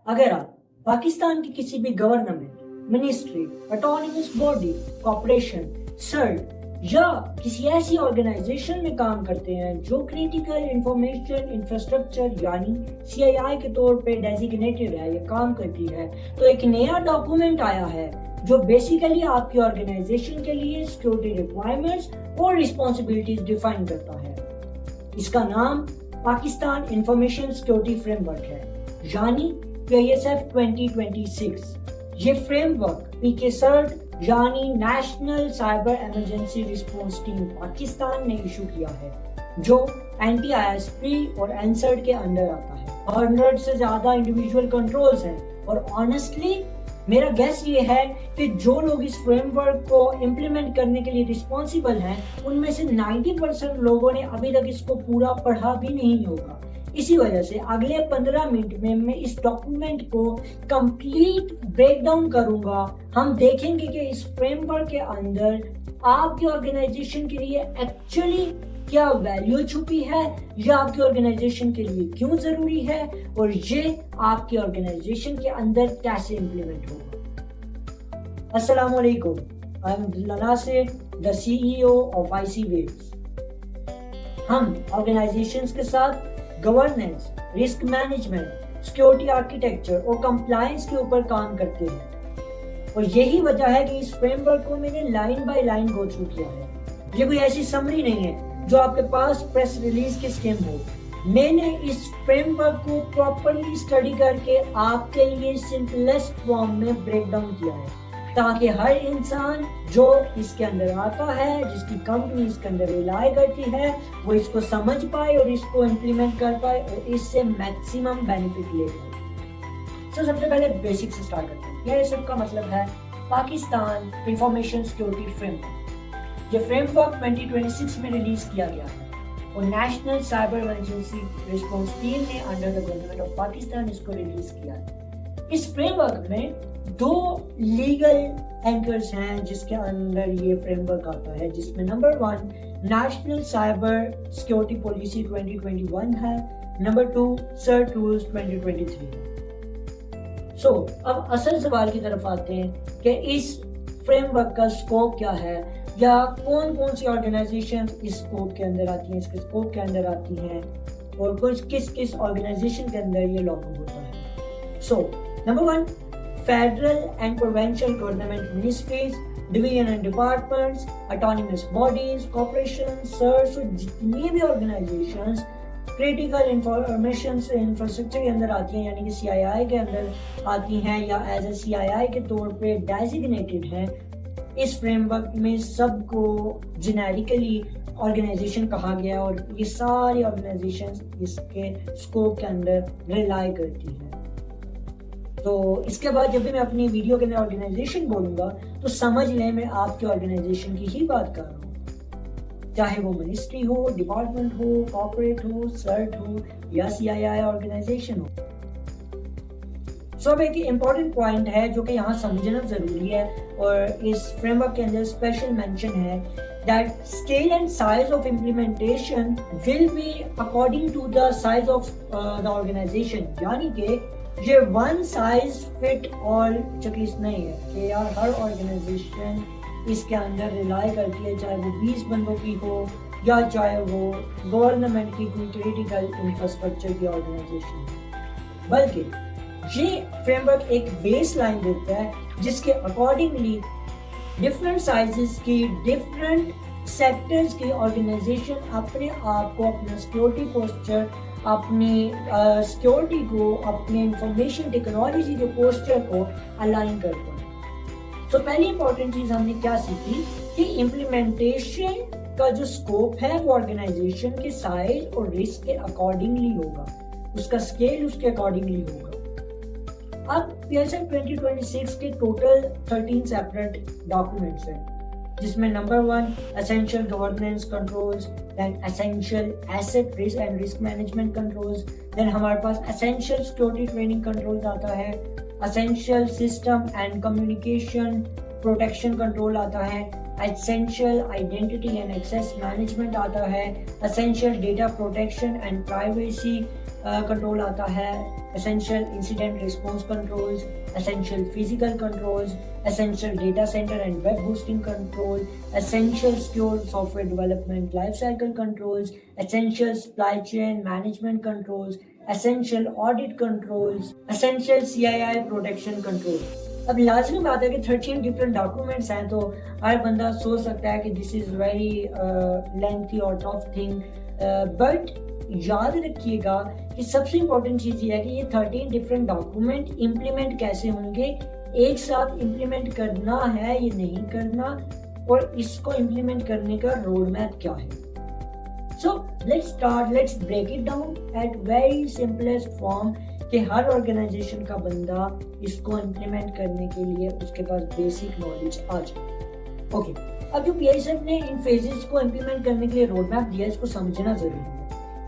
अगर आप पाकिस्तान की किसी भी government, ministry, autonomous body, corporation, CERT या किसी ऐसी ऑर्गेनाइजेशन में काम करते हैं जो क्रिटिकल इंफॉर्मेशन इंफ्रास्ट्रक्चर यानी सीआईआई के तौर पे डेजिग्नेटेड है या काम करती है, तो एक नया डॉक्यूमेंट आया है जो बेसिकली आपकी ऑर्गेनाइजेशन के लिए सिक्योरिटी रिक्वायरमेंट्स और रिस्पॉन्सिबिलिटीज डिफाइन करता है। इसका नाम पाकिस्तान इंफॉर्मेशन सिक्योरिटी फ्रेमवर्क है, यानी PISF 2026। ये फ्रेमवर्क पीके सर्ट यानी national cyber emergency response team Pakistan ने इशू किया है, जो NTISP और एनसर्ट के अंडर आता है। 100 से ज्यादा इंडिविजुअल कंट्रोल्स हैं और ऑनेस्टली मेरा गेस ये है कि जो लोग इस फ्रेमवर्क को इम्प्लीमेंट करने के लिए रिस्पॉन्सिबल हैं, उनमें से 90% लोगों ने अभी तक इसको पूरा पढ़ा भी नहीं होगा। इसी वजह से अगले 15 मिनट में मैं इस डॉक्यूमेंट को कंप्लीट ब्रेक डाउन करूंगा। हम देखेंगे कि इस फ्रेमवर्क के अंदर आपकी ऑर्गेनाइजेशन के लिए एक्चुअली क्या वैल्यू छुपी है या आपकी ऑर्गेनाइजेशन के लिए क्यों जरूरी है और ये आपकी ऑर्गेनाइजेशन के अंदर कैसे इंप्लीमेंट होगा। अस्सलाम वालेकुम, I am Abdullah Nasir, the CEO of IC waves. हम ऑर्गेनाइजेशंस के साथ governance, risk management, security architecture और कंप्लायंस के ऊपर काम करते हैं और यही वजह है कि इस फ्रेमवर्क को मैंने line by line go through किया है। ये कोई ऐसी समरी नहीं है जो आपके पास प्रेस रिलीज के स्कीम हो। मैंने इस फ्रेमवर्क को प्रॉपर्ली स्टडी करके आपके लिए सिंपलेस्ट फॉर्म में ब्रेक डाउन किया है, ताकि हर इंसान जो इसके अंदर आता है, जिसकी कंपनी इसके अंदर रिलाई करती है, वो इसको समझ पाए और इसको इम्प्लीमेंट कर पाए और इससे मैक्सिमम बेनिफिट ले पाए। सबसे पहले बेसिक से स्टार्ट करते हैं। यह सब का मतलब है पाकिस्तान इंफॉर्मेशन सिक्योरिटी फ्रेमवर्क। ये फ्रेमवर्क 2026 में रिलीज किया गया है और national cyber emergency response team ने under the government of Pakistan इसको रिलीज किया है। इस फ्रेमवर्क में 2 लीगल एंकर्स हैं जिसके अंदर ये फ्रेमवर्क आता है, जिसमें number 1 national cyber security policy 2021 है, नंबर 2 सर्ट रूल्स 2023 है। अब असल सवाल की तरफ आते हैं कि इस फ्रेमवर्क का स्कोप क्या है या कौन कौन सी ऑर्गेनाइजेशन इस स्कोप के अंदर आती हैं, इसके स्कोप के अंदर आती हैं और किस किस ऑर्गेनाइजेशन के अंदर ये लागू होता है। Number 1, Federal and provincial government ministries, division and departments, autonomous bodies, corporations, SIRS, जितनी भी organizations critical information infrastructure के अंदर आती हैं, यानी कि CII के अंदर आती हैं या एज ए CII के तौर पे डेजिग्नेटेड हैं, इस फ्रेमवर्क में सबको जेनेरिकली ऑर्गेनाइजेशन कहा गया और ये सारी ऑर्गेनाइजेशंस इसके स्कोप के अंदर रिलाई करती हैं। तो इसके बाद जब भी मैं अपनी वीडियो के अंदर ऑर्गेनाइजेशन बोलूंगा तो समझ लें मैं आपके ऑर्गेनाइजेशन की ही बात कर रहा हूँ, चाहे वो मिनिस्ट्री हो, डिपार्टमेंट हो, कॉर्पोरेट हो, सर्ट हो या CII ऑर्गेनाइजेशन हो। अब एक इम्पॉर्टेंट पॉइंट है जो कि यहाँ समझना जरूरी है और इस फ्रेमवर्क के अंदर स्पेशल मेंशन है that scale and size of implementation will be according to the size of the organization, यानी कि ये one size fit all checklist नहीं है कि यार हर ऑर्गेनाइजेशन इसके अंदर रिलाई करती है, चाहे वो 20 बंदों की हो या चाहे वो गवर्नमेंट की कोई क्रिटिकल इंफ्रास्ट्रक्चर की ऑर्गेनाइजेशन हो, बल्कि ये फ्रेमवर्क एक बेस लाइन देता है जिसके अकॉर्डिंगली डिफरेंट साइजेस की, डिफरेंट सेक्टर्स की ऑर्गेनाइजेशन अपने आप को, अपना सिक्योरिटी पोस्चर, अपनी सिक्योरिटी को, अपने इंफॉर्मेशन टेक्नोलॉजी के पोस्चर को अलाइन कर पाए। पहली इंपॉर्टेंट चीज हमने क्या सीखी कि इम्प्लीमेंटेशन का जो स्कोप है वो ऑर्गेनाइजेशन के साइज और रिस्क के अकॉर्डिंगली होगा, उसका स्केल उसके अकॉर्डिंगली होगा। अब PISF 2026 के टोटल 13 सेपरेट डॉक्यूमेंट्स हैं, जिसमें number 1 essential governance controls, then essential asset risk and risk management controls, then हमारे पास एसेंशियल सिक्योरिटी ट्रेनिंग कंट्रोल्स आता है, essential system and communication protection control आता है, essential identity and access management आता है, essential data protection and privacy control आता है, essential incident response controls, essential physical controls, essential data centre and web hosting control, essential secure software development life cycle controls, essential supply chain management controls, essential audit controls, essential CII protection control. अब लाजमी बात है कि 13 different documents हैं, तो हर बंदा सोच सकता है कि दिस इज वेरी लेंथी और टफ थिंग, बट याद रखिएगा कि सबसे इम्पोर्टेंट चीज़ ये है कि ये 13 डिफरेंट डॉक्यूमेंट इम्प्लीमेंट कैसे होंगे, एक साथ इम्प्लीमेंट करना है या नहीं करना, और इसको इम्प्लीमेंट करने का रोड मैप क्या है। So let's break it down at very simplest form कि हर ऑर्गेनाइजेशन का बंदा इसको इम्प्लीमेंट करने के लिए उसके पास बेसिक नॉलेज आ जाए। ओके, अब जो PISF ने इन फेजेस को इम्प्लीमेंट करने के लिए रोड मैप दिया, इसको समझना जरूरी है।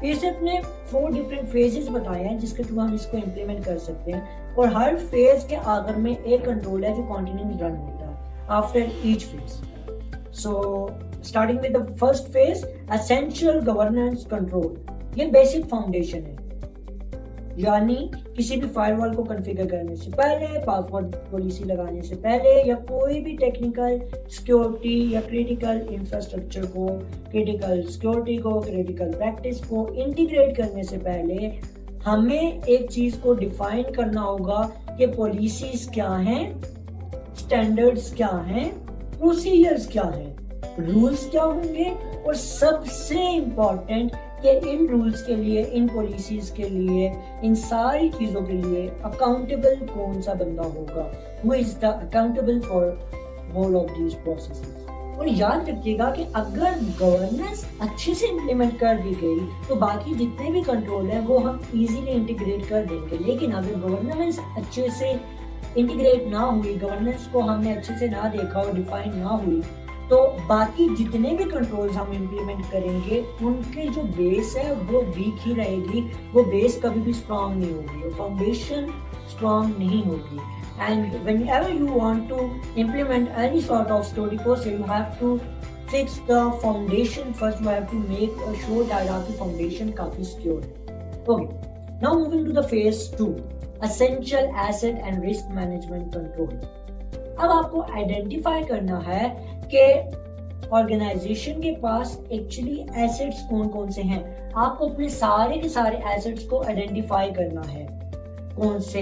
PISF ने 4 डिफरेंट फेजेस बताए हैं जिसके थ्रू हम इसको इम्प्लीमेंट कर सकते हैं, और हर फेज के आखिर में एक कंट्रोल है जो कंटिन्यूस रन होता है after each phase. So starting with the first phase, essential governance control. ये बेसिक फाउंडेशन है, यानी किसी भी फायरवॉल को कॉन्फ़िगर करने से पहले, पासवर्ड पॉलिसी लगाने से पहले, या कोई भी टेक्निकल सिक्योरिटी या क्रिटिकल इंफ्रास्ट्रक्चर को, क्रिटिकल सिक्योरिटी को, क्रिटिकल प्रैक्टिस को इंटीग्रेट करने से पहले हमें एक चीज को डिफाइन करना होगा कि पॉलिसीज क्या हैं, स्टैंडर्ड्स क्या हैं, प्रोसीजर्स क्या हैं, रूल्स क्या होंगे, और सबसे इम्पोर्टेंट कि इन रूल्स के लिए, इन पॉलिसीज के लिए, इन सारी चीजों के लिए अकाउंटेबल कौन सा बंदा होगा, who is the accountable for all of these processes. और याद रखिएगा कि अगर गवर्नेंस अच्छे से इम्प्लीमेंट कर दी गई तो बाकी जितने भी कंट्रोल है वो हम इजीली इंटीग्रेट कर देंगे, लेकिन अगर गवर्नेंस अच्छे से इंटीग्रेट ना हुई, गवर्नेंस को हमने अच्छे से ना देखा और डिफाइन ना हुई, तो बाकी जितने भी कंट्रोल्स हम इम्प्लीमेंट करेंगे उनके जो बेस है वो वीक ही रहेगी, वो बेस कभी भी स्ट्रांग नहीं होगी, फाउंडेशन स्ट्रांग नहीं होगी। And whenever you want to implement any sort of security process, you have to fix the foundation first. You have to make sure that आपकी foundation काफी secure है। Okay, now moving to the phase 2, essential asset and risk management control. अब आपको identify करना है कि organisation के पास actually assets कौन कौन से हैं। आपको अपने सारे के सारे एसेट्स को आइडेंटिफाई करना है, कौन से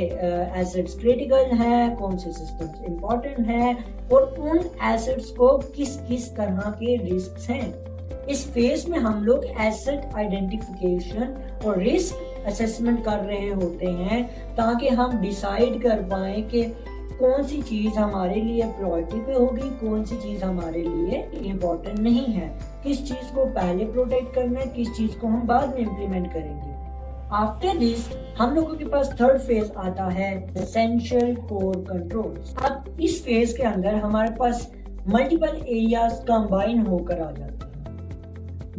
एसेट्स क्रिटिकल हैं, कौन से सिस्टम्स इंपॉर्टेंट हैं, और उन एसेट्स को किस किस तरह के रिस्क हैं। इस फेज में हम लोग एसेट आइडेंटिफिकेशन और रिस्क असेसमेंट कर रहे होते हैं ताकि हम डिसाइड कर पाए कि कौन सी चीज हमारे लिए प्रायोरिटी पे होगी, कौन सी चीज हमारे लिए इम्पोर्टेंट नहीं है, किस चीज को पहले प्रोटेक्ट करना है, किस चीज को हम बाद में इम्प्लीमेंट करेंगे। आफ्टर दिस हम लोगों के पास थर्ड फेज आता है, एसेंशियल कोर कंट्रोल्स। अब इस फेज के अंदर हमारे पास मल्टीपल एरियाज कंबाइन होकर आ जाते हैं,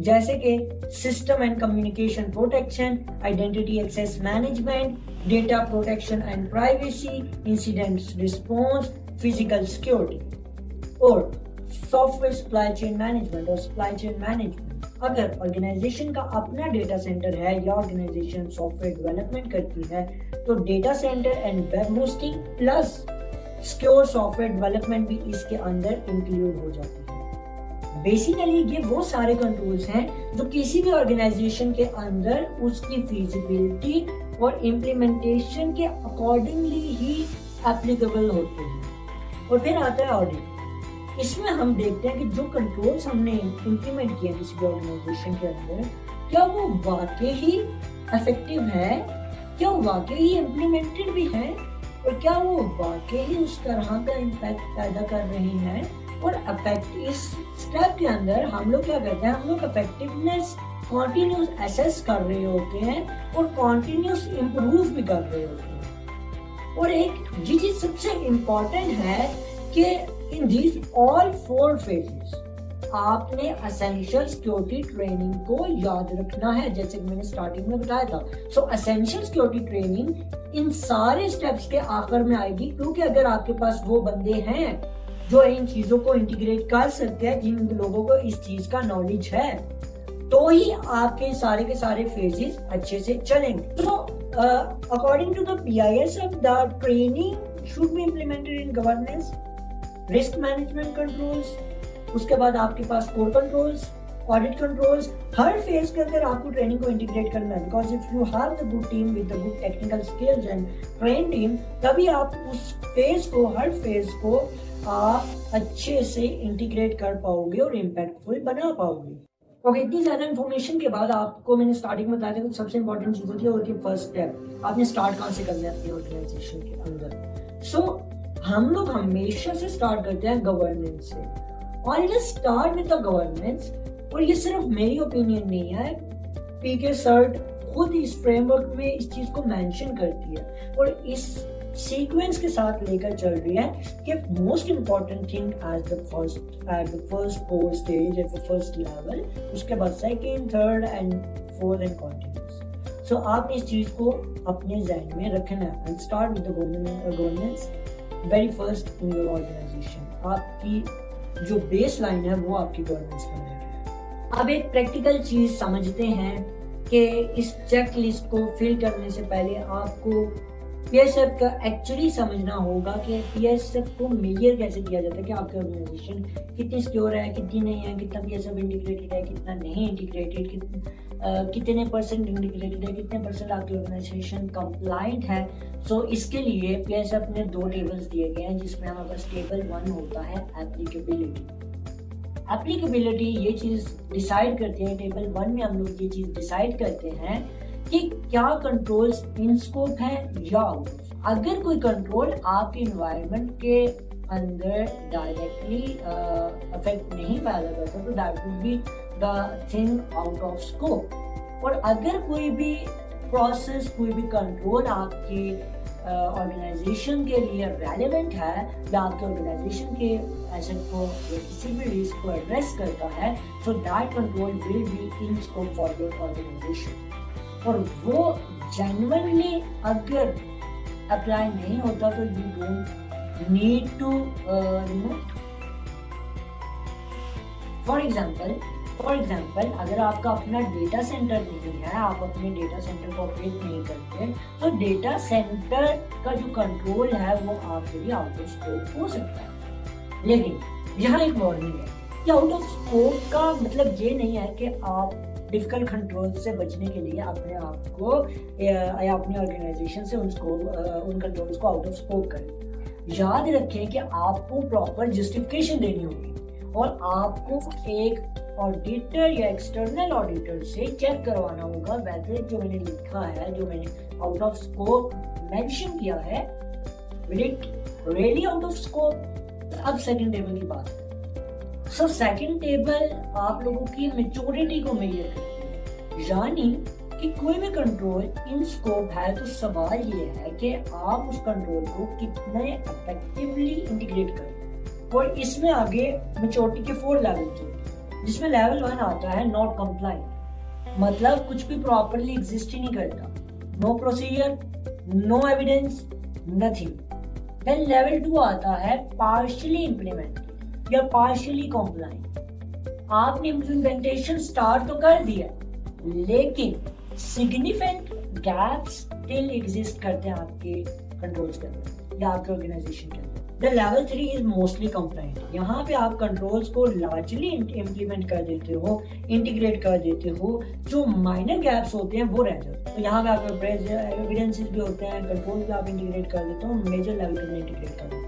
जैसे कि system and communication protection, identity access management, data protection and privacy, incident response, physical security, और सॉफ्टवेयर सप्लाई चेन मैनेजमेंट और सप्लाई चेन मैनेजमेंट। अगर ऑर्गेनाइजेशन का अपना डेटा सेंटर है या ऑर्गेनाइजेशन सॉफ्टवेयर डेवलपमेंट करती है तो data centre and web hosting plus secure software development भी इसके अंदर इंक्लूड हो जाती है। बेसिकली ये वो सारे कंट्रोल्स हैं जो किसी भी ऑर्गेनाइजेशन के अंदर उसकी फिजिबिलिटी और इम्प्लीमेंटेशन के अकॉर्डिंगली ही एप्लीकेबल होते हैं। और फिर आता है ऑडिट। इसमें हम देखते हैं कि जो कंट्रोल्स हमने इम्प्लीमेंट किए किसी भी ऑर्गेनाइजेशन के अंदर, क्या वो वाकई ही इफेक्टिव है, क्या वो वाकई ही इम्प्लीमेंटेड भी है, और क्या वो वाकई ही उस तरह का इम्पैक्ट पैदा कर रहे हैं। और इफेक्ट इस स्टेप के अंदर हम लोग क्या करते हैं, हम लोग इफेक्टिवनेस कॉन्टिन्यूस असेस कर रहे होते हैं और कॉन्टिन्यूस इम्प्रूव भी कर रहे होते हैं। और एक ये चीज सबसे इम्पोर्टेंट है कि इन दीज ऑल 4 phases आपने एसेंशियल सिक्योरिटी ट्रेनिंग को याद रखना है, जैसे कि मैंने स्टार्टिंग में बताया था। सो एसेंशियल सिक्योरिटी ट्रेनिंग इन सारे स्टेप्स के आखिर में आएगी, क्योंकि अगर आपके पास वो बंदे हैं जो इन चीजों को इंटीग्रेट कर सकते हैं, जिन लोगों को इस चीज का नॉलेज है, तो ही आपके के सारे फेजेस अच्छे से चलेंगे। तो according to the PISF the training should be implemented in governance, risk management controls, उसके बाद आपके पास कोर कंट्रोल्स, ऑडिट कंट्रोल्स। हर फेज के अंदर आपको ट्रेनिंग को इंटीग्रेट करना है, because if you have the good team with the good technical skills and train team, तभी आप उस फेज को, हर फेज को आप अच्छे से इंटीग्रेट कर पाओगे और इम्पैक्टफुल बना पाओगे। ओके, इतनी ज्यादा इन्फॉर्मेशन के बाद आपको मैंने स्टार्टिंग में बताया था कि सबसे इंपॉर्टेंट चीज होती है फर्स्ट स्टेप। आपने स्टार्ट कहाँ से करना है अपनी ऑर्गेनाइजेशन के अंदर। सो हम लोग हमेशा से स्टार्ट करते हैं गवर्नेंस से, और let's start with the governance. और ये सिर्फ मेरी ओपिनियन नहीं है, PK सर्ट खुद इस फ्रेमवर्क में इस चीज को मेंशन करती है और इस सीक्वेंस के साथ लेकर चल रही है कि most important thing at the first core stage, at the first level, उसके बाद second, third and fourth and continuous. So आपने इस चीज को अपने ज़हन में रखना है and start with the governance very first in your organisation. आपकी जो बेस लाइन है वो आपकी गवर्नेंस बनाएगी। अब एक प्रैक्टिकल चीज समझते हैं कि इस चेक लिस्ट को फिल करने से पहले आपको PISF का एक्चुअली समझना होगा कि PISF को मेजर कैसे किया जाता है कि आपकी ऑर्गेनाइजेशन कितनी सिक्योर है, कितनी नहीं है, कितना PISF इंटीग्रेटेड है, कितना नहीं इंटीग्रेटेड, कितने परसेंट इंटीग्रेटेड है, कितने परसेंट आपकी ऑर्गेनाइजेशन कंप्लाइंट है। सो इसके लिए PISF ने 2 टेबल्स दिए गए हैं, जिसमें हमारे पास टेबल 1 होता है एप्लीकेबिलिटी। एप्लीकेबिलिटी ये चीज डिसाइड करते हैं, टेबल 1 में हम लोग ये चीज डिसाइड करते हैं कि क्या कंट्रोल्स इन स्कोप है या आउट। अगर कोई कंट्रोल आपके इन्वायरमेंट के अंदर डायरेक्टली अफेक्ट नहीं पैदा करता तो that would be the thing out of scope. और अगर कोई भी प्रोसेस, कोई भी कंट्रोल आपके ऑर्गेनाइजेशन के लिए रेलेवेंट है या आपके ऑर्गेनाइजेशन के एसेट को या किसी भी रिस्क को एड्रेस करता है, so that control will be in scope for your organisation. और वो जेन्युइनली अगर अप्लाई नहीं होता तो you don't need to for example अगर आपका अपना डेटा सेंटर नहीं है, आप अपने डेटा सेंटर को ऑपरेट नहीं करते, तो डेटा सेंटर का जो कंट्रोल है वो आपके लिए आउट ऑफ स्कोप हो सकता है। लेकिन यहाँ एक वार्निंग है कि आउट ऑफ स्कोप का मतलब ये नहीं है कि आप डिफिकल्ट कंट्रोल से बचने के लिए अपने आप को या अपनी ऑर्गेनाइजेशन से उन कंट्रोल्स को आउट ऑफ स्कोप करें। याद रखें कि आपको प्रॉपर जस्टिफिकेशन देनी होगी और आपको एक ऑडिटर या एक्सटर्नल ऑडिटर से चेक करवाना होगा वैसे जो मैंने लिखा है, जो मैंने आउट ऑफ स्कोप मेंशन किया है, will it really out of scope. अब सेकंड टेबल की बात है। सो सेकंड टेबल आप लोगों की मैच्योरिटी को मेजर करती है, यानी कि कोई भी कंट्रोल इन स्कोप है तो सवाल ये है कि आप उस कंट्रोल को कितने इफेक्टिवली इंटीग्रेट करें। और इसमें आगे मैच्योरिटी के 4 लेवल्स होते हैं, जिसमें लेवल 1 आता है नॉट कंप्लाइंट, मतलब कुछ भी प्रॉपरली एग्जिस्ट ही नहीं करता, no procedure, no evidence, nothing. Then level 2 आता है पार्शियली इम्प्लीमेंट या पार्शियली कॉम्प्लाइंट। आपने इम्प्लीमेंटेशन स्टार्ट तो कर दिया लेकिन सिग्निफिकेंट गैप्स स्टिल एग्जिस्ट करते हैं आपके कंट्रोल्स के अंदर या आपके ऑर्गेनाइजेशन के अंदर। The level 3 is mostly compliant. यहाँ पे आप कंट्रोल्स को लार्जली इम्प्लीमेंट कर देते हो, इंटीग्रेट कर देते हो, जो माइनर गैप्स होते हैं वो रह जाते हैं। तो यहाँ पे आपके एविडेंसेस भी होते हैं, कंट्रोल भी आप इंटीग्रेट कर देते हो, मेजर लेवल पे इंटीग्रेट कर देते हो।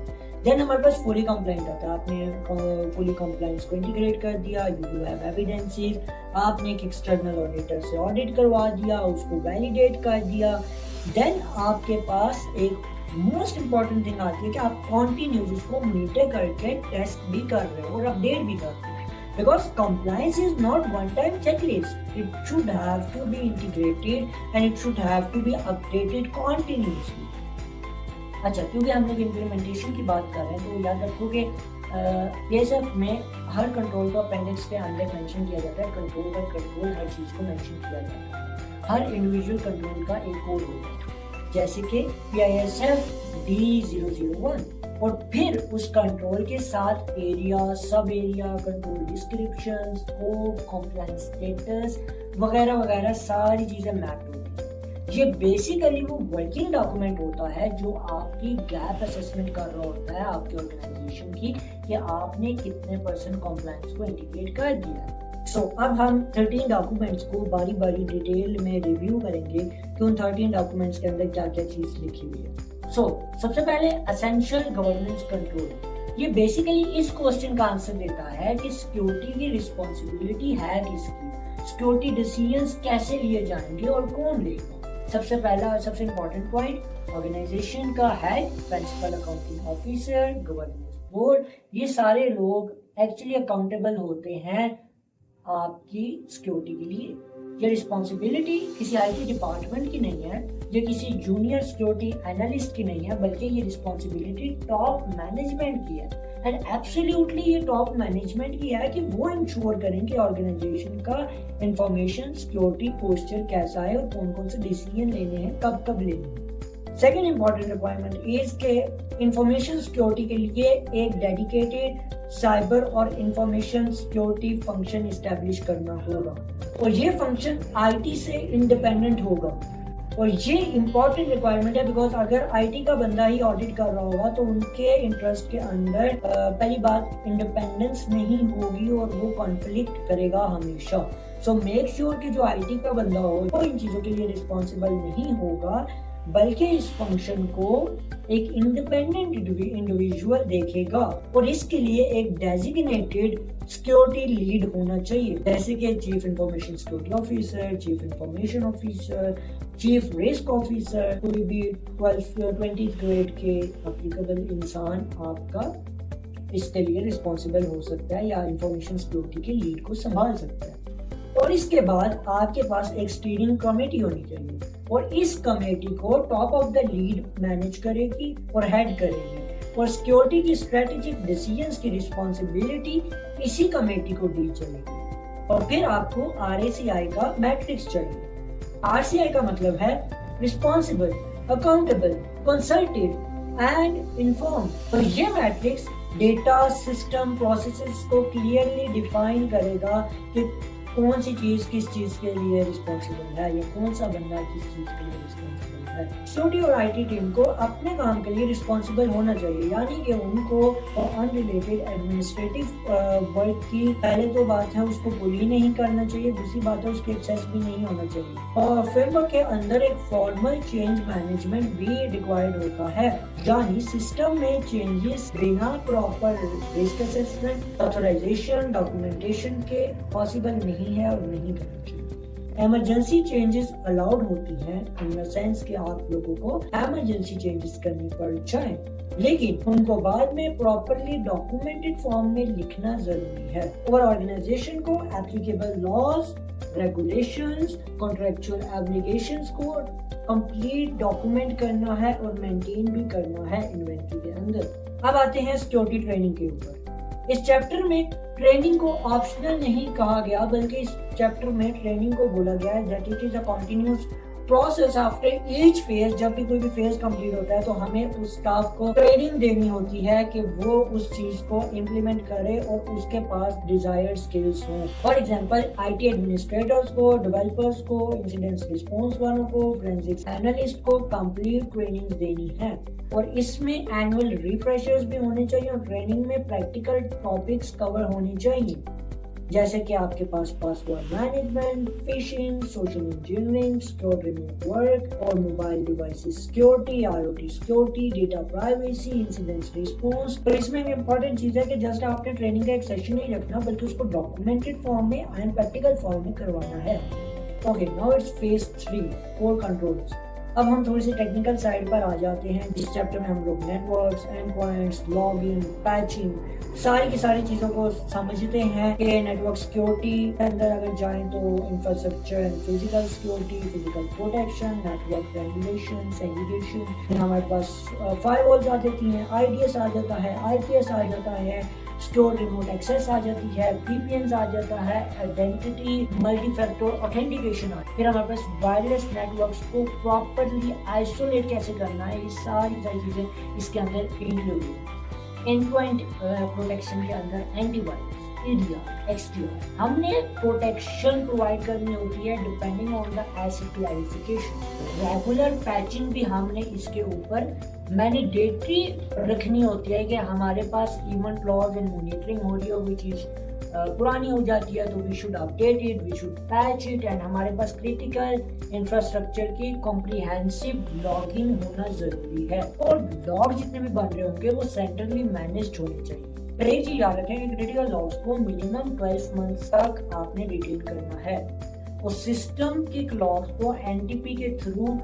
देन हमारे पास फुली कंप्लाइंट आता है। आपने फुली कंप्लाइंस को इंटीग्रेट कर दिया, यू हैव एविडेंसेस, आपने एक एक्सटर्नल ऑडिटर से ऑडिट करवा दिया, उसको वैलिडेट कर दिया। देन आपके पास एक मोस्ट इंपॉर्टेंट थिंग आती है कि आप कॉन्टिन्यूस उसको मीटर करके टेस्ट भी कर रहे हो और अपडेट भी कर रहे हो, because compliance is not one time checklist, it should have to be integrated and it should have to be updated continuously. अच्छा, क्योंकि हम लोग इम्प्लीमेंटेशन की बात कर रहे हैं तो याद रखो कि PISF में हर कंट्रोल को अपेंडिक्स के अंदर मेंशन किया जाता है। कंट्रोल बाय कंट्रोल हर चीज़ को मेंशन किया जाता है, हर इंडिविजुअल कंट्रोल का एक कोड होता है, जैसे कि PISF D001 और फिर उस कंट्रोल के साथ एरिया, सब area, control description, scope, compliance status वगैरह वगैरह सारी चीजें मैप होती है। ये बेसिकली वो वर्किंग डॉक्यूमेंट होता है जो आपकी गैप असेसमेंट कर रहा होता है आपके ऑर्गेनाइजेशन की कि आपने कितने % कॉम्प्लायंस को इंडिकेट कर दिया है। अब हम 13 डॉक्यूमेंट्स को बारी बारी डिटेल में रिव्यू करेंगे कि उन 13 डॉक्यूमेंट्स के अंदर क्या क्या चीज लिखी हुई है। सबसे पहले एसेंशियल गवर्नेंस कंट्रोल। ये बेसिकली इस क्वेश्चन का आंसर देता है कि सिक्योरिटी की रिस्पॉन्सिबिलिटी है किसकी, सिक्योरिटी डिसीजंस कैसे लिए जाएंगे और कौन लेगा। सबसे पहला और सबसे इम्पोर्टेंट पॉइंट, ऑर्गेनाइजेशन का head, principal accounting officer, governance board, ये सारे लोग एक्चुअली अकाउंटेबल होते हैं आपकी सिक्योरिटी के लिए। ये रिस्पॉन्सिबिलिटी किसी आईटी डिपार्टमेंट की नहीं है, ये किसी जूनियर सिक्योरिटी एनालिस्ट की नहीं है, बल्कि ये रिस्पॉन्सिबिलिटी टॉप मैनेजमेंट की है। एंड एब्सोल्युटली ये टॉप मैनेजमेंट की है कि वो इंश्योर करें कि ऑर्गेनाइजेशन का इंफॉर्मेशन सिक्योरिटी पोस्चर कैसा है और कौन कौन से डिसीजन लेने हैं, कब कब लेने हैं। सेकेंड इंपॉर्टेंट रिक्वायरमेंट इज के इंफॉर्मेशन सिक्योरिटी के लिए एक डेडिकेटेड साइबर और इंफॉर्मेशन सिक्योरिटी फंक्शन इस्टेब्लिश करना होगा और ये फंक्शन आईटी से इंडिपेंडेंट होगा। और ये इंपॉर्टेंट रिक्वायरमेंट है बिकॉज अगर आईटी का बंदा ही ऑडिट कर रहा होगा तो उनके इंटरेस्ट के अंदर पहली बात इंडिपेंडेंस नहीं होगी और वो कॉन्फ्लिक्ट करेगा हमेशा। मेक श्योर कि जो आईटी का बंदा हो वो इन चीजों के लिए रिस्पॉन्सिबल नहीं होगा, बल्कि इस फंक्शन को एक इंडिपेंडेंट इंडिविजुअल देखेगा और इसके लिए एक डेजिग्नेटेड सिक्योरिटी लीड होना चाहिए, जैसे कि chief information security officer, chief information officer, chief risk officer. कोई भी 20th ग्रेड के एप्लीकेबल इंसान आपका इसके लिए रिस्पॉन्सिबल हो सकता है या इंफॉर्मेशन सिक्योरिटी के लीड को संभाल सकता है। और इसके बाद आपके पास एक स्टीयरिंग कमेटी होनी चाहिए और इस कमेटी को top of the lead manage करेगी और हेड करेगी और सिक्योरिटी की स्ट्रेटेजिक डिसीजंस की रिस्पॉन्सिबिलिटी इसी कमेटी को दी जाएगी। और फिर आपको RACI का मैट्रिक्स चाहिए। RCI का मतलब है responsible, accountable, consulted and inform. तो ये मैट्रिक्स डेटा, सिस्टम, प्रोसेसेस को क्लियरली डिफाइन करेगा कि कौन सी चीज किस चीज के लिए रिस्पॉन्सिबल है या कौन सा बंदा किस चीज के लिए रिस्पॉन्सिबल है। सिक्योरिटी और आईटी टीम को अपने काम के लिए रिस्पॉन्सिबल होना चाहिए, यानी कि उनको अनरिलेटेड एडमिनिस्ट्रेटिव वर्क की पहले तो बात है उसको पुली नहीं करना चाहिए, दूसरी बात है उसके एक्सेस भी नहीं होना चाहिए। और फ्रेमवर्क के अंदर एक फॉर्मल चेंज मैनेजमेंट भी रिक्वायर्ड होता है, यानी सिस्टम में चेंजेस बिना proper risk assessment, authorisation, documentation के पॉसिबल नहीं है और नहीं करना चाहिए। इमरजेंसी चेंजेस अलाउड होती हैं इन द सेंस कि आप लोगों को इमरजेंसी चेंजेस करनी पड़ जाए, लेकिन उनको बाद में प्रॉपरली डॉक्यूमेंटेड फॉर्म में लिखना जरूरी है। और ऑर्गेनाइजेशन को applicable laws, regulations, contractual obligations को कंप्लीट डॉक्यूमेंट करना है और मेंटेन भी करना है इन्वेंटरी के अंदर। अब आते हैं सिक्योरिटी ट्रेनिंग के ऊपर। इस चैप्टर में ट्रेनिंग को ऑप्शनल नहीं कहा गया, बल्कि इस चैप्टर में ट्रेनिंग को बोला गया है that it is a continuous process after each phase. जब भी कोई भी फेज कंप्लीट होता है तो हमें उस स्टाफ को ट्रेनिंग देनी होती है कि वो उस चीज को इम्प्लीमेंट करे और उसके पास डिजायर्ड स्किल्स हों। फॉर एग्जांपल आईटी एडमिनिस्ट्रेटर्स को, डेवलपर्स को, इंसिडेंट रिस्पांस वालों को, फोरेंसिक एनालिस्ट को कंप्लीट ट्रेनिंग देनी है और इसमें एनुअल रिफ्रेशर्स भी होने चाहिए और ट्रेनिंग में प्रैक्टिकल टॉपिक्स कवर होने चाहिए, जैसे कि आपके पास password management, phishing, social engineering, secure remote work और mobile devices security, IoT security, data privacy, incident response. तो इसमें एक इम्पोर्टेंट चीज है कि जस्ट आपने ट्रेनिंग का एक सेशन नहीं रखना, बल्कि उसको डॉक्यूमेंटेड फॉर्म में एंड प्रैक्टिकल फॉर्म में करवाना है। Okay, now it's phase 3, core controls. अब हम थोड़ी सी टेक्निकल साइड पर आ जाते हैं। इस चैप्टर में हम लोग networks, endpoints, logging, patching, सारी की सारी चीजों को समझते हैं कि नेटवर्क सिक्योरिटी के अंदर अगर जाएं तो infrastructure and physical security, physical protection, network regulation, segregation, हमारे पास फायरवॉल्स आ जाती हैं, IDS आ जाता है, IPS आ जाता है, सिक्योर रिमोट एक्सेस आ जाती है, VPNs आ जाता है, आइडेंटिटी मल्टी फैक्टर ऑथेंटिकेशन आ, फिर हमारे पास वायरलेस नेटवर्क्स को प्रॉपर्ली आइसोलेट कैसे करना है, ये सारी चीजें इसके अंदर इंक्लूड है। एंड टू एंड प्रोटेक्शन के अंदर एंटीवायरस, EDR, XDR, हमने प्रोटेक्शन प्रोवाइड करनी होती है depending on the asset classification. Regular patching भी हमने इसके ऊपर मैंडेटरी रखनी होती है कि हमारे पास इवेंट लॉग एंड मॉनिटरिंग हो रही हो, विच इज पुरानी हो जाती है तो we should update it, we should patch it, and हमारे पास क्रिटिकल इंफ्रास्ट्रक्चर की कॉम्प्रिहेंसिव लॉगिंग होना जरूरी है, और लॉग जितने भी बन रहे होंगे वो सेंट्रली मैनेज्ड होने चाहिए। एक चीज याद रखें कि क्रिटिकल लॉग्स को मिनिमम 12 मंथ्स तक आपने रिटेन करना है, और सिस्टम के लॉग्स को NTP के थ्रू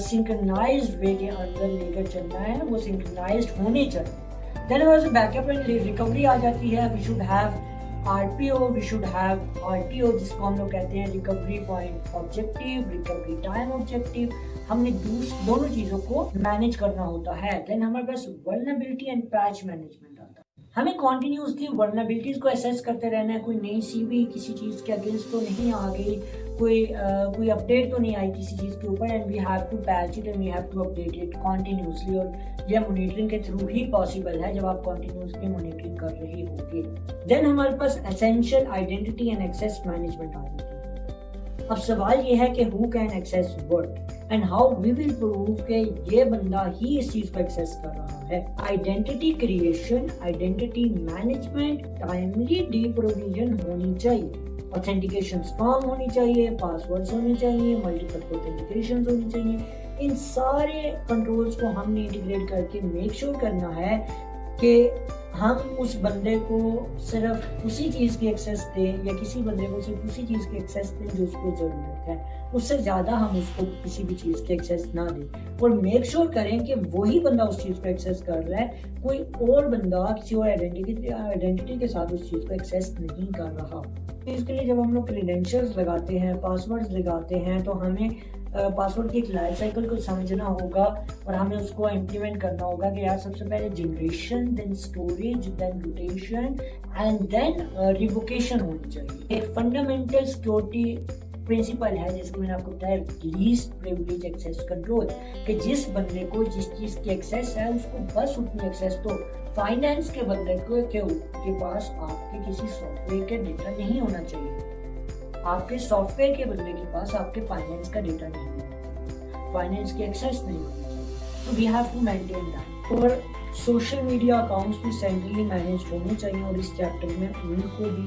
सिंक्रोनाइज्ड वे के अंदर लेकर चलना है, वो सिंक्रोनाइज्ड होने चाहिए। देन हमारे बैकअप एंड रिकवरी आ जाती है। We should have RPO, we should have RTO, जिसको हम लोग कहते हैं recovery point objective, recovery time objective. हमने दोनों चीजों को मैनेज करना होता है। देन हमारे पास वल्नरेबिलिटी एंड पैच मैनेजमेंट आता है। हमें कॉन्टिन्यूसली वल्नरेबिलिटीज को एसेस करते रहना है, कोई नई CV किसी चीज के अगेंस्ट तो नहीं आ गई, कोई अपडेट तो नहीं आई किसी चीज के ऊपर, and we have to patch it and we have to update it continuously. और यह मॉनिटरिंग के थ्रू ही पॉसिबल है जब आप कॉन्टिन्यूसली मॉनिटरिंग कर रहे होंगे। देन हमारे पास essential identity and access management आ जाती है। अब सवाल ये है कि who can access what and how we will prove कि ये बंदा ही इस चीज को एक्सेस कर रहा है। Identity creation, identity management, timely deprovision होनी चाहिए, ऑथेंटिकेशन स्ट्रॉन्ग होनी चाहिए, पासवर्ड्स होने चाहिए, मल्टीपल ऑथेंटिकेशन होनी चाहिए। इन सारे कंट्रोल्स को हमने इंटीग्रेट करके मेक श्योर करना है कि हम उस बंदे को सिर्फ उसी चीज की एक्सेस दें, या किसी बंदे को सिर्फ उसी चीज की एक्सेस दें जो उसको जरूरत है, उससे ज्यादा हम उसको किसी भी चीज की एक्सेस ना दें। और मेक श्योर करें कि वही बंदा उस चीज को एक्सेस कर रहा है, कोई और बंदा किसी और आइडेंटिटी के साथ उस चीज को एक्सेस नहीं कर रहा। इसके लिए जब हम लोग क्रेडेंशियल्स लगाते हैं, पासवर्ड्स लगाते हैं, तो हमें पासवर्ड की एक लाइफ साइकिल को समझना होगा, और हमें उसको इम्प्लीमेंट करना होगा कि यार सबसे पहले generation, then storage, then rotation and then revocation होनी चाहिए। एक फंडामेंटल सिक्योरिटी प्रिंसिपल है जिसकी मैंने आपको बताया, लीस्ट प्रिविलेज एक्सेस कंट्रोल, कि जिस बंदे को जिस चीज की एक्सेस है उसको बस उतनी एक्सेस दो। फाइनेंस के बंदे के पास आपके किसी सॉफ्टवेयर का डेटा नहीं होना चाहिए, आपके सॉफ्टवेयर के बंदे के पास आपके फाइनेंस का डेटा नहीं होना चाहिए, फाइनेंस की एक्सेस नहीं होनी चाहिए। तो we have to maintain that. और सोशल मीडिया अकाउंट्स भी सेंट्रली मैनेज होने चाहिए, और इस चैप्टर में उनको भी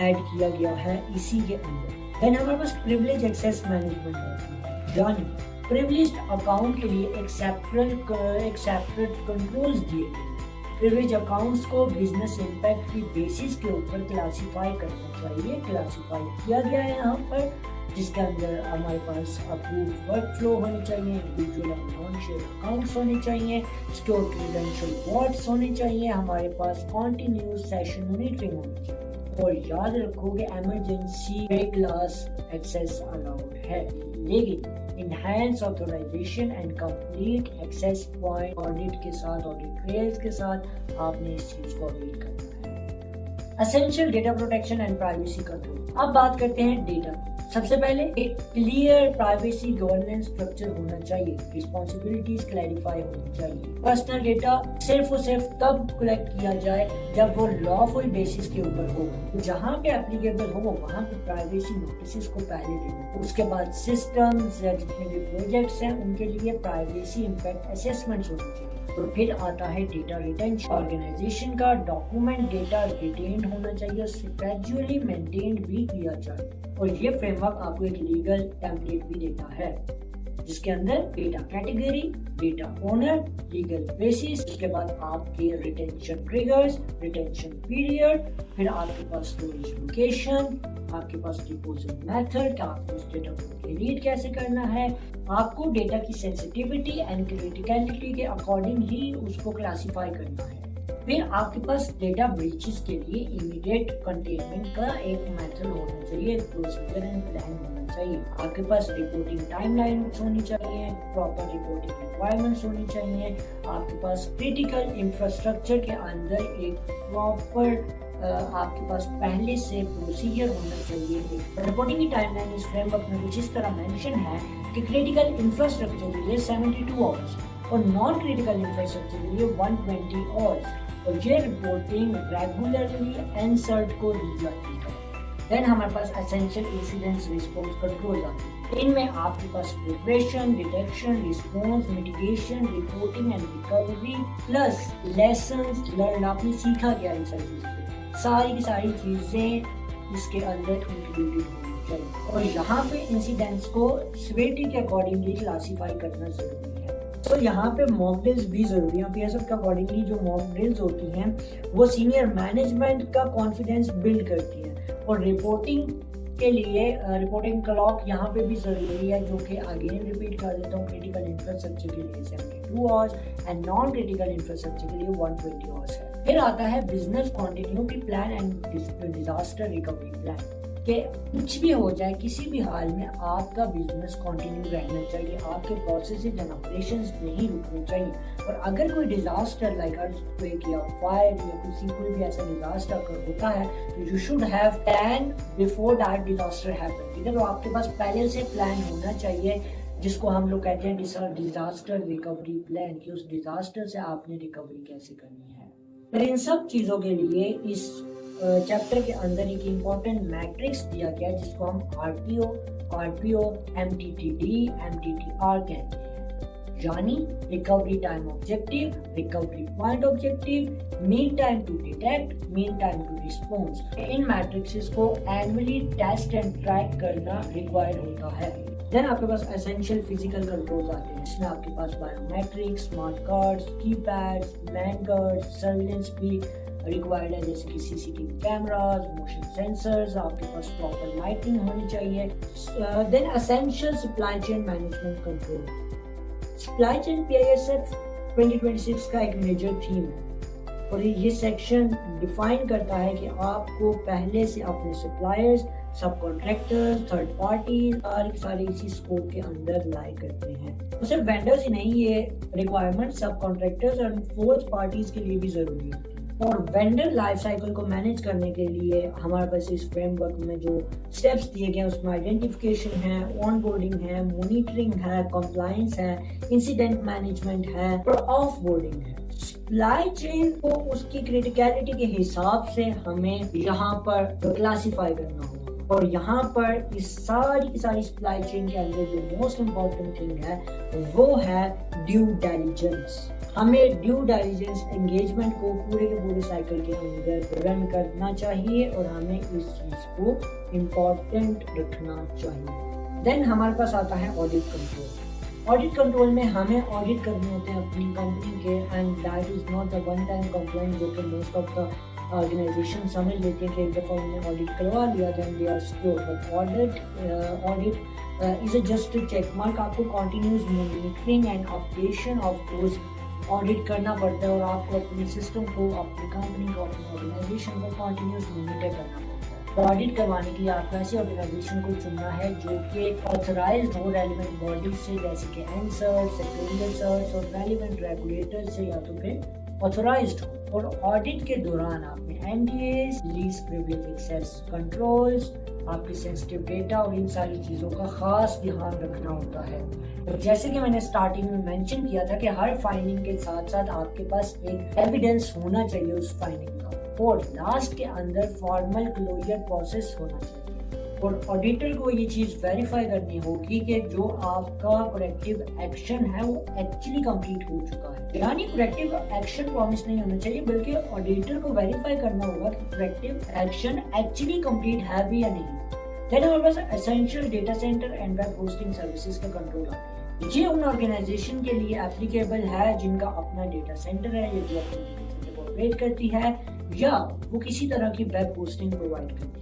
ऐड किया गया है इसी के अंदर। देन हमारे पास प्रिविलेज एक्सेस मैनेजमेंट है, यानी प्रिविलेज्ड अकाउंट के लिए एक सेपरेट कंट्रोल्स दिए गए। प्रिविलेज अकाउंट्स को बिजनेस इम्पैक्ट की बेसिस के ऊपर क्लासिफाई करना चाहिए, क्लासिफाई किया गया है यहाँ पर, जिसके अंदर हमारे पास अप्रूव वर्क फ्लो होने चाहिए, individual and non share accounts होने चाहिए, सिक्योर क्रेडेंशियल वॉल्ट्स होने चाहिए, हमारे पास कॉन्टिन्यूस सेशन मॉनिटरिंग होनी चाहिए। और याद रखोगे इमरजेंसी क्लास एक्सेस अलाउड है, लेकिन enhanced authorisation and complete access point audit के साथ, ऑडिट ट्रेल्स के साथ आपने इस चीज को अवेल करना है। Essential data protection and privacy control. अब बात करते हैं डेटा। सबसे पहले एक क्लियर प्राइवेसी गवर्नेंस स्ट्रक्चर होना चाहिए, रिस्पॉन्सिबिलिटीज क्लैरिफाई होनी चाहिए। पर्सनल डेटा सिर्फ और सिर्फ तब कलेक्ट किया जाए जब वो लॉफुल बेसिस के ऊपर हो, जहाँ पे एप्लीकेबल हो वहाँ पे प्राइवेसी नोटिस को पहले देना। उसके बाद सिस्टम्स या जितने भी प्रोजेक्ट्स हैं उनके लिए प्राइवेसी इम्पैक्ट असेसमेंट्स होनी चाहिए। तो फिर आता है डेटा रिटेंशन। ऑर्गेनाइजेशन का डॉक्यूमेंट डेटा रिटेन होना चाहिए, ग्रेजुअली मेंटेन्ड भी किया जाए। और ये फ्रेमवर्क आपको एक लीगल टेम्पलेट भी देता है, जिसके अंदर data category, data owner, legal basis, उसके बाद आपके रिटेंशन ट्रिगर्स, रिटेंशन पीरियड, फिर आपके पास स्टोरेज लोकेशन, आपके पास डिपोजल मेथड, आपको उस डेटा को डिलीट कैसे करना है, आपको डेटा की सेंसिटिविटी एंड क्रिटिकलिटी के अकॉर्डिंग ही उसको क्लासिफाई करना है। फिर आपके पास डेटा ब्रीचेस के लिए इमीडिएट कंटेनमेंट का एक मेथड होना चाहिए, प्रोसीजर एंड प्लान होना चाहिए। आपके पास रिपोर्टिंग टाइमलाइन्स होनी चाहिए, प्रॉपर रिपोर्टिंग रिक्वायरमेंट्स होनी चाहिए। आपके पास क्रिटिकल इंफ्रास्ट्रक्चर के अंदर एक प्रॉपर आपके पास पहले से प्रोसीजर होना चाहिए। रिपोर्टिंग की टाइमलाइन इस फ्रेमवर्क में कुछ इस तरह मेंशन है कि क्रिटिकल इंफ्रास्ट्रक्चर के लिए 72 आवर्स और नॉन क्रिटिकल इंफ्रास्ट्रक्चर के लिए 120 आवर्स, और ये रिपोर्टिंग रेगुलरली एनसर्ट को दी जाती है। देन हमारे पास एसेंशियल इंसिडेंट्स रिस्पांस कंट्रोल आते हैं। इनमें आपके पास preparation, detection, response, mitigation, reporting and recovery plus lessons learn, आपने सीखा क्या इन सारी चीजों से, सारी की सारी चीजें इसके अंदर इंक्लूडेड होनी चाहिए। और यहाँ पे इंसिडेंट्स को सीवियरिटी के अकॉर्डिंगली क्लासीफाई करना जरूरी है। तो यहाँ पे मॉक ड्रिल्स भी जरूरी है। पीएसएफ के अकॉर्डिंगली जो मॉक ड्रिल्स होती हैं वो सीनियर मैनेजमेंट का कॉन्फिडेंस बिल्ड करती है। और रिपोर्टिंग के लिए रिपोर्टिंग क्लॉक यहाँ पे भी जरूरी है, जो कि अगेन रिपीट कर देता हूँ, क्रिटिकल इंफ्रास्ट्रक्चर के लिए 72 hours and non critical infrastructure के लिए 120 आवर्स है। फिर आता है business continuity plan and disaster recovery plan, कि कुछ भी हो जाए किसी भी हाल में आपका बिजनेस कंटिन्यू रहना चाहिए, आपके प्रोसेसेस एंड ऑपरेशंस नहीं रुकने चाहिए। और अगर कोई डिजास्टर लाइक अर्थक्वेक या फायर या कोई भी ऐसा डिजास्टर अगर होता है तो you should have plan before that disaster happen. ठीक है, तो आपके पास पहले से प्लान होना चाहिए, जिसको हम लोग कहते हैं डिजास्टर रिकवरी प्लान, कि उस डिजास्टर से आपने रिकवरी कैसे करनी है। पर इन सब चीजों के लिए इस चैप्टर के अंदर एक इम्पोर्टेंट मैट्रिक्स दिया गया जिसको हम आरपीओ, एमटीटीडी, एमटीटीआर कहते हैं, यानी recovery time objective, recovery point objective, mean time to detect, mean time to response. इन मैट्रिक्सेस को एनुअली टेस्ट एंड ट्रैक करना रिक्वायर्ड होता है। देन आपके पास एसेंशियल फिजिकल कंट्रोल्स आते हैं, इसमें आपके पास biometrics, smart cards, keypads, man guards, surveillance भी रिक्वायर्ड है, जैसे कि सीसीटीवी कैमरास, मोशन सेंसर्स, आपके पास प्रॉपर लाइटिंग होनी चाहिए। Then essential supply chain management control. Supply chain PISF 2026 का एक मेजर थीम है और ये सेक्शन डिफाइन करता है कि आपको पहले से अपने सप्लायर्स, सब कॉन्ट्रैक्टर्स, थर्ड पार्टी सारे इसी स्कोप के अंदर लाई करते हैं। तो सिर्फ वेंडर्स ही नहीं, ये रिक्वायरमेंट सब कॉन्ट्रैक्टर्स और फोर्थ पार्टीज के लिए भी जरूरी है। और वेंडर लाइफ साइकिल को मैनेज करने के लिए हमारे पास इस फ्रेमवर्क में जो स्टेप्स दिए गए हैं उसमें आइडेंटिफिकेशन है, ऑनबोर्डिंग है, मॉनिटरिंग है, कंप्लायंस है, इंसिडेंट मैनेजमेंट है और ऑफ बोर्डिंग है। सप्लाई चेन को उसकी क्रिटिकलिटी के हिसाब से हमें यहाँ पर क्लासीफाई करना होगा। और यहाँ पर इस सारी की सारी सप्लाई चेन के अंदर जो मोस्ट इम्पोर्टेंट थिंग है वो है ड्यू डिलिजेंस। हमें ड्यू डिलिजेंस एंगेजमेंट को पूरे के पूरे साइकिल के अंदर रन करना चाहिए और हमें इस चीज को इम्पोर्टेंट रखना चाहिए। देन हमारे पास आता है ऑडिट कंट्रोल। ऑडिट कंट्रोल में हमें ऑडिट करने होते हैं अपनी कंपनी के, and that is not the one time complaint जो कि मोस्ट ऑफ द ऑर्गेनाइजेशन समझ लेते हैं कि एक दफ़ा उन्होंने ऑडिट करवा लिया then they are secure. But audit is just check mark. आपको continuous monitoring and updation of those audit करना पड़ता है और आपको अपने सिस्टम को, अपनी कंपनी को, अपनी ऑर्गेनाइजेशन को कंटिन्यूस मॉनिटर करना पड़ता है। ऑडिट करवाने के लिए आपको ऐसी ऑर्गेनाइजेशन को चुनना है जो कि ऑथराइज्ड हो रेलिवेंट बॉडीज से, जैसे कि एनसर्ट, सेक्रेटरीट और रेलिवेंट रेगुलेटर से, या तो फिर ऑथराइज्ड हो। और ऑडिट के दौरान आपने NDAs, least privilege access controls, आपकी सेंसिटिव डेटा और इन सारी चीज़ों का खास ध्यान रखना होता है। तो जैसे कि मैंने स्टार्टिंग में मेंशन किया था कि हर फाइंडिंग के साथ साथ आपके पास एक एविडेंस होना चाहिए उस फाइंडिंग का, और लास्ट के अंदर फॉर्मल क्लोजर प्रोसेस होना चाहिए। और ऑडिटर को ये चीज़ वेरीफाई करनी होगी कि जो आपका करेक्टिव एक्शन है वो एक्चुअली कंप्लीट हो चुका है। यानी करेक्टिव एक्शन प्रॉमिस नहीं होना चाहिए, बल्कि ऑडिटर को वेरीफाई करना होगा कि करेक्टिव एक्शन एक्चुअली कंप्लीट है भी या नहीं। देन हमारे पास essential data centre and web hosting services का कंट्रोल आता है। ये उन ऑर्गेनाइजेशन के लिए एप्लीकेबल है जिनका अपना डेटा सेंटर है, या जो अपने डेटा सेंटर को ऑपरेट करती है, या वो किसी तरह की वेब होस्टिंग प्रोवाइड करती है।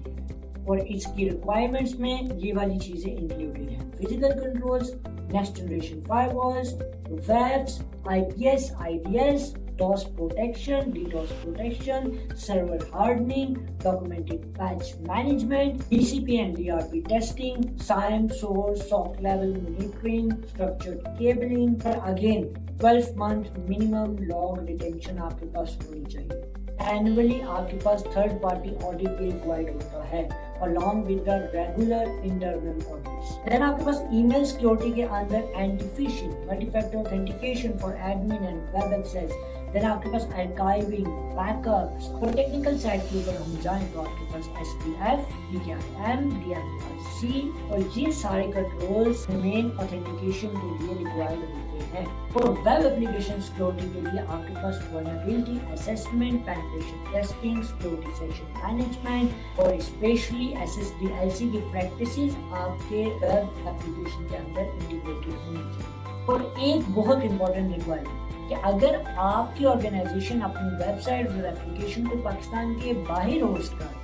और इसकी रिक्वायरमेंट्स में ये वाली चीजें इंक्लूडेड हैं: physical controls, next generation firewalls, WAFs, IPS, IDS, DOS protection, DDoS protection, server hardening, documented patch management, TCP and DRP testing, SIEM, source, SOC level monitoring, structured cabling, और again 12 month minimum log retention आपके पास होनी चाहिए। Annually आपके पास third party audit भी required होता है along with the regular internal audits. Then आपके पास email security के अंदर anti-phishing, multi-factor authentication for admin and web access. Then आपके पास archiving, backups. और टेक्निकल साइड के ऊपर हम जाएं तो आपके पास SPF, DKIM, DMRC और ये सारे कंट्रोल्स मेन ऑथेंटिकेशन के लिए रिक्वायर्ड होते हैं। और वेब एप्लीकेशन सिक्योरिटी के लिए आपके पास vulnerability assessment, penetration testing, security session management और स्पेशली SSDLC की प्रैक्टिसेस आपके वेब एप्लीकेशन के अंदर इंटीग्रेटेड होनी चाहिए। और एक बहुत इंपॉर्टेंट रिक्वायरमेंट कि अगर आपकी ऑर्गेनाइजेशन अपनी वेबसाइट और एप्लीकेशन को पाकिस्तान के बाहर होस्ट कर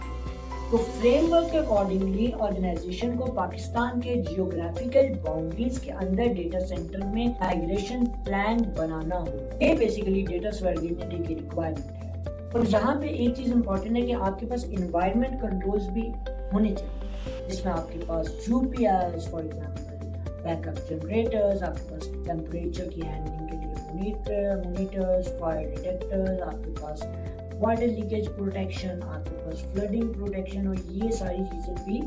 तो फ्रेमवर्क के अकॉर्डिंगली ऑर्गेनाइजेशन को पाकिस्तान के जियोग्राफिकल बाउंड्रीज के अंदर डेटा सेंटर में माइग्रेशन प्लान बनाना हो। ये बेसिकली डेटा सॉवरेनिटी की रिक्वायरमेंट है। और यहाँ पे एक चीज इंपॉर्टेंट है कि आपके पास एनवायरनमेंट कंट्रोल्स भी होने चाहिए जिसमें आपके पास UPS for example backup generators, आपके पास टेम्परेचर की हैंडलिंग के लिए मॉनिटर्स, फायर डिटेक्टर्स, आपके पास वाटर लीकेज प्रोटेक्शन, आपके पास फ्लडिंग प्रोटेक्शन और ये सारी चीजें भी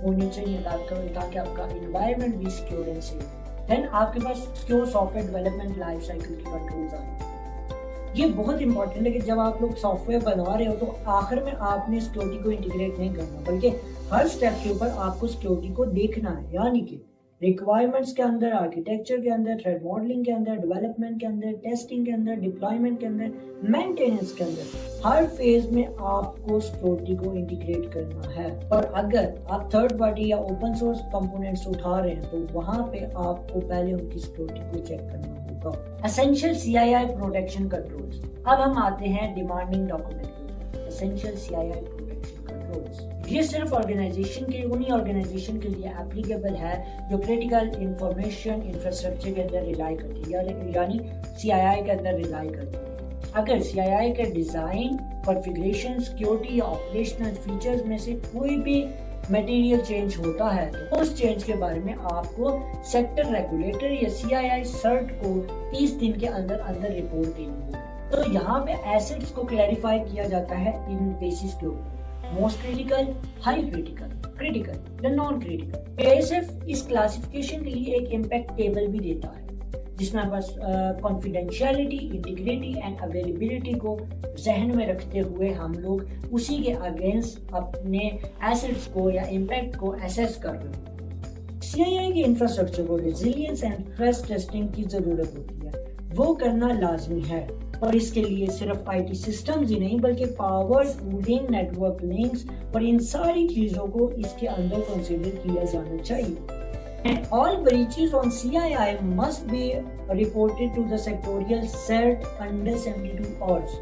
होनी चाहिए ताकि आपका एनवायरनमेंट भी सिक्योर एंड सेफ। देन आपके पास secure software development life cycle की कंट्रोल्स आए। ये बहुत इंपॉर्टेंट है कि जब आप लोग सॉफ्टवेयर बना रहे हो तो आखिर में आपने सिक्योरिटी को इंटीग्रेट नहीं करना बल्कि हर स्टेप के ऊपर आपको सिक्योरिटी को देखना है। यानी कि रिक्वायरमेंट्स के अंदर, आर्किटेक्चर के अंदर, थ्रेड मॉडलिंग के अंदर, डेवलपमेंट के अंदर, टेस्टिंग के अंदर, डिप्लॉयमेंट के अंदर, मेंटेनेंस के अंदर हर फेज में आपको सिक्योरिटी को इंटीग्रेट करना है। और अगर आप थर्ड पार्टी या ओपन सोर्स कंपोनेंट्स उठा रहे हैं तो वहां पे आपको पहले उनकी सिक्योरिटी को चेक करना होगा। Essential CII protection controls. अब हम आते हैं demanding document. Essential CII protection controls ये सिर्फ उन्हीं ऑर्गेनाइजेशन के लिए एप्लीकेबल है जो क्रिटिकल इंफॉर्मेशन इंफ्रास्ट्रक्चर के अंदर रिलाई करती है, यानी CII के अंदर रिलाई करती है। अगर CII के डिजाइन, कॉन्फ़िगरेशन, सिक्योरिटी या ऑपरेशनल फीचर्स में से कोई भी मटेरियल चेंज होता है तो उस चेंज के बारे में आपको सेक्टर रेगुलेटर या CII सर्ट को 30 दिन के अंदर अंदर रिपोर्ट देनी होगी। तो यहाँ पे एसेट्स को क्लैरिफाई किया जाता है इन बेसिस के ऊपर: most critical, high critical, critical, the non critical. ASF इस क्लासिफिकेशन के लिए एक इम्पैक्ट टेबल भी देता है जिसमें बस कॉन्फिडेंशियलिटी, इंटीग्रिटी एंड अवेलेबिलिटी को जहन में रखते हुए हम लोग उसी के अगेंस्ट अपने एसेट्स को या इम्पैक्ट को एसेस कर रहे हैं। CII के इंफ्रास्ट्रक्चर को रेजिलियंस एंड स्ट्रेस टेस्टिंग की जरूरत होती है, वो करना लाजमी है। और इसके लिए सिर्फ IT सिस्टम्स ही नहीं बल्कि पावर, कूलिंग, नेटवर्क लिंक्स और इन सारी चीजों को इसके अंदर कंसीडर किया जाना चाहिए। And all breaches on CII must be reported to the sectorial CERT under 72 hours.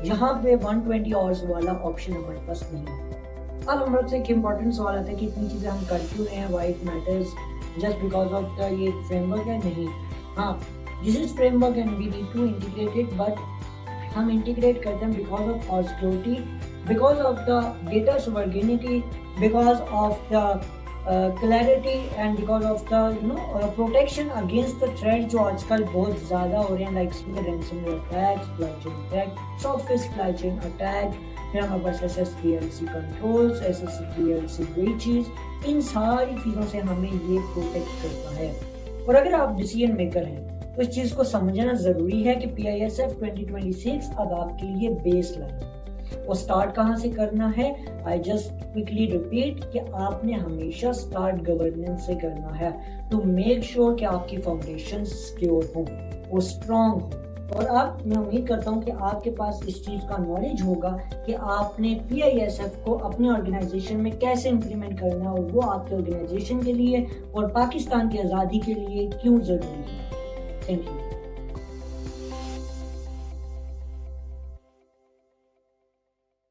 यहाँ पे 120 hours वाला ऑप्शन हमारे पास नहीं है। अब हमारे से एक इम्पोर्टेंट सवाल आता है कि इतनी चीजें हम कर क्यों रहे हैं, why it matters just because of the ये फ्रेमवर्क है? नहीं, हाँ, this is framework and we need to integrate it, but हम integrate करते हैं because of our security, because of the data sovereignty, because of the clarity and because of the protection against the threats जो आजकल बहुत ज़्यादा हो रहे हैं, like ransomware attacks, supply chain attack, software supply chain attack, फिर हमारे पास SSDLC controls, SSDLC breaches, इन सारी चीज़ों से हमें ये प्रोटेक्ट करता है। और अगर आप डिसीजन मेकर हैं तो इस चीज़ को समझना ज़रूरी है कि PISF 2026 अब आपके लिए बेस लाइन है। वो स्टार्ट कहाँ से करना है? आई जस्ट क्विकली रिपीट कि आपने हमेशा स्टार्ट गवर्नेंस से करना है टू मेक श्योर कि आपकी फाउंडेशन सिक्योर हो, वो स्ट्रांग हो। और अब मैं उम्मीद करता हूँ कि आपके पास इस चीज़ का नॉलेज होगा कि आपने PISF को अपने ऑर्गेनाइजेशन में कैसे इम्प्लीमेंट करना है और वो आपके ऑर्गेनाइजेशन के लिए और पाकिस्तान की आज़ादी के लिए क्यों ज़रूरी है। Thank you.